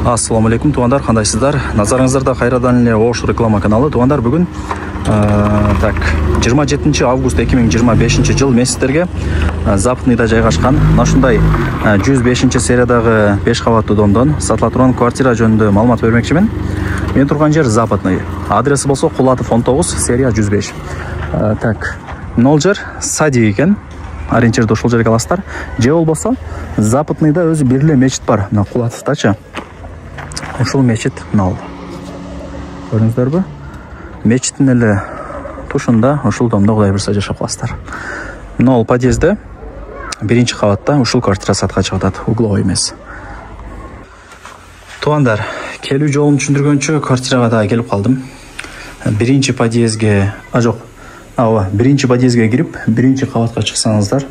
Ассаламу алейкум, туғандар, қандайсыздар? Назарыңыздарда қайрадан эле Ош реклама каналы. Туғандар, бүгін 27 август 2025 жыл месеттерге Западныйда жайгашкан ушундай 105 сериядагы 5 кабаттуу домдон сатыла турган квартира жөнүндө маалымат бермекчимин. Мен турган жер Западный. Адреси болсо Кулатов 19, серия 105. Мынол жер садик экен. Ориентирди ушул жерге аласыздар. Же болбосо Западныйда өзү бир эле мечит бар. Мына Кулатовдачы. Ушул мечит мынал. Көрдүңүздөрбү? Мечиттин эле тушунда ушул домдо Кудай буйрса жашап каласыздар. Мынал подъездде биринчи кабатта ушул квартира сатка чыгып атат, угловой эмес. Туугандар, келүү жолун түшүндүргөнчө квартирага да келип калдым. Биринчи подъездге, биринчи подъездге кирип, биринчи кабатка чыксаңыздар,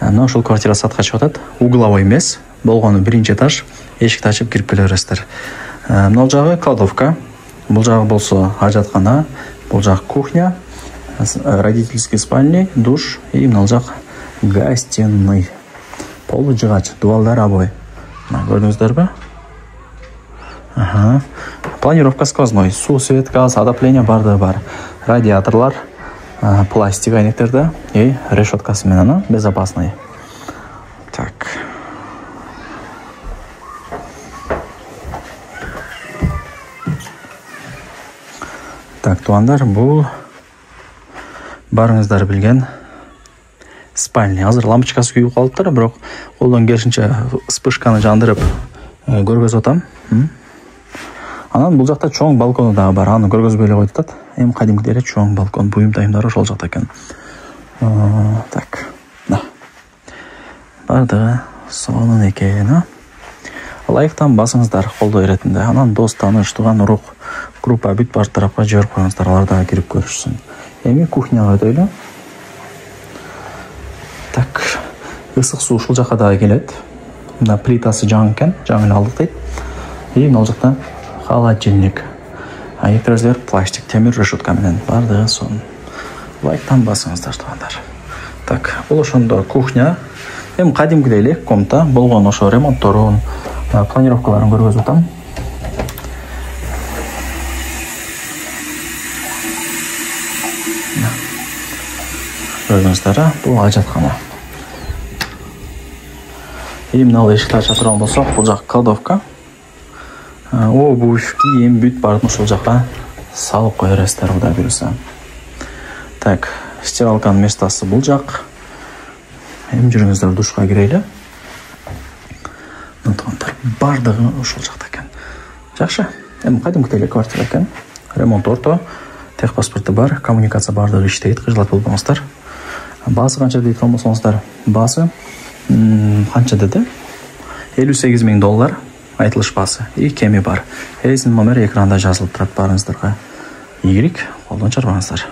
мына ушул квартира сатка чыгып атат, угловой эмес, болгону биринчи этаж, эшикти ачып кирип келе бересиздер. Мына жагы кладовка, бул жагы болсо ажаткана, бул жак кухня, родительский спальня, душ и мына жак гостиный. Полу жыгач, дубалдар обой. Көрдүңүздөрбү? Планировка сквозной, суу, свет, газ, отопление бардыгы бар. Радиаторлар, пластик айнектерде и решеткасы менен безопасный. Так, тугандар, бул барыңыздар билген спальня. Азыр лампочкасы күйүп калыптыр, бирок колдон келишинче вспышканы жандырып көргөзүп атам. Анан бул жакта чоң балкону дагы бар. Аны көргөзбөй эле коюп атат. Эми кадимки эле чоң балкон, буюм-тайымдары ошол жакта экен. Так. Бардыгы сонун экен, Лайктан басыңыздар колдоо иретинде. Анан дос, тааныш, тууган, урук, группа бүт бар тарапка жиберип коюңуздар, алар дагы кирип көрүшсүн. Эми кухняга өтөйлү. Так. Ысык суу ушул жака дагы келет. Мына плитасы жаңы экен, жаңы эле алдык дейт. И мына жакта холодильник. Терезелер пластик, темир решетка менен бардыгы сонун. Лайктан басыңыздар, туугандар. Так, бул ошондо кухня. Эми кадимкидей эле комната болгон ошо ремонтторун, планировкаларын көргөзүп атам. Көрдүңүздөр, бул ажаткана. И мына эшикти ача турган болсок, бул жак кладовка. Обувь, кийим, бүт баарын ушул жака салып кое бересиздер, Кудай буйрса. Так, стиралканын местасы бул жак. Эми жүрүңүздөр, душка кирели. Мынтонтар бардыгы ушул жакта экен. Жакшы. Эми кадимкидей эле квартира экен. Ремонт орто, техпаспорту бар, коммуникация бардыгы иштейт, кыжылат болбоңуздар. Баасы канча дейт болсоңуздар? Баасы канча деди? $58,000 айтылыш баасы. И кеми бар. Элесин номер экранда жазылып турат, барыңыздарга ийгилик, колдон чарбаңыздар.